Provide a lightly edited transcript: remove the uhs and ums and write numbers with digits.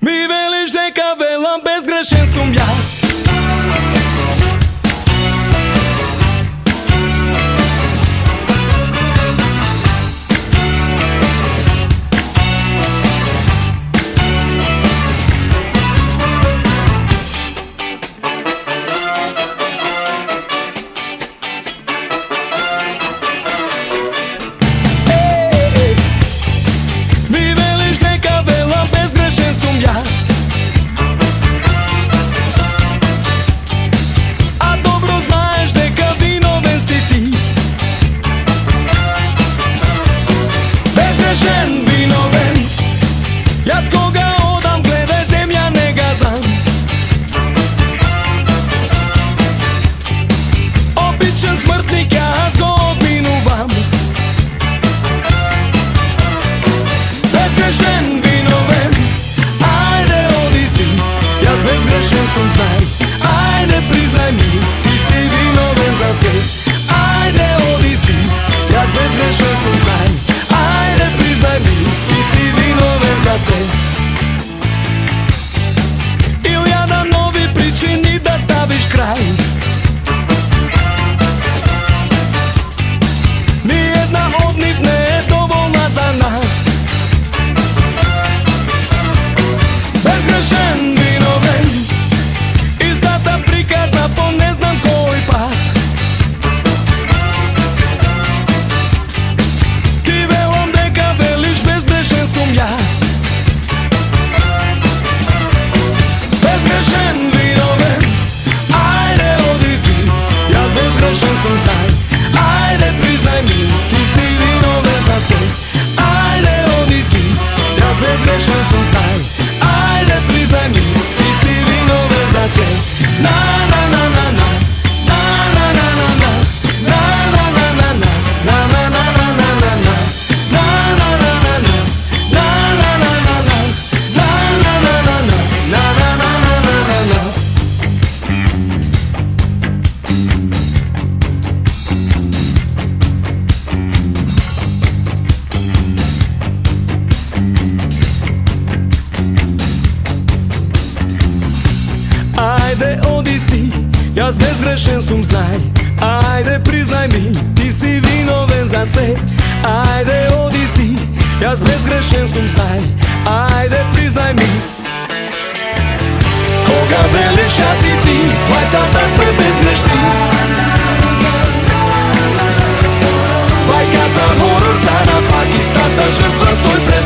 Mi veliš дека велам безгрешен сум јас. Јас кога одам гледај земја не газам. Обичен смртник јас го одминувам. Безгрешен, виновен, ајде оди си. Јас безгрешен сум, знај, ајде признај ми, ти си виновен за се. Ајде оди си, јас безгрешен сум, знај, ајде признај ми, ти си виновен за се. Илјада нови причини да ставиш крај. Ниједна од нив не е доволна за нас. Безгрешен, виновен, истата приказна по не знам кој пат. Ти велам дека велиш безгрешен сум јас. Безгрешен, виновен, ајде оди си. Јас безгрешен сум, знај, ајде признај ми, ти си виновен за се. Ајде оди си. Јас безгрешен сум, знај, ајде признај ми, ти си виновен за се. На на на на на на на на на на на на на на на Ајде оди си, јас безгрешен сум, знај, ајде признај ми, ти си виновен за се. Ајде оди си, јас безгрешен сум, знај, ајде признај ми. Кога велиш јас и ти, двајцата сме безгрешни. Бајката хорор за напад, истата жртва стои пред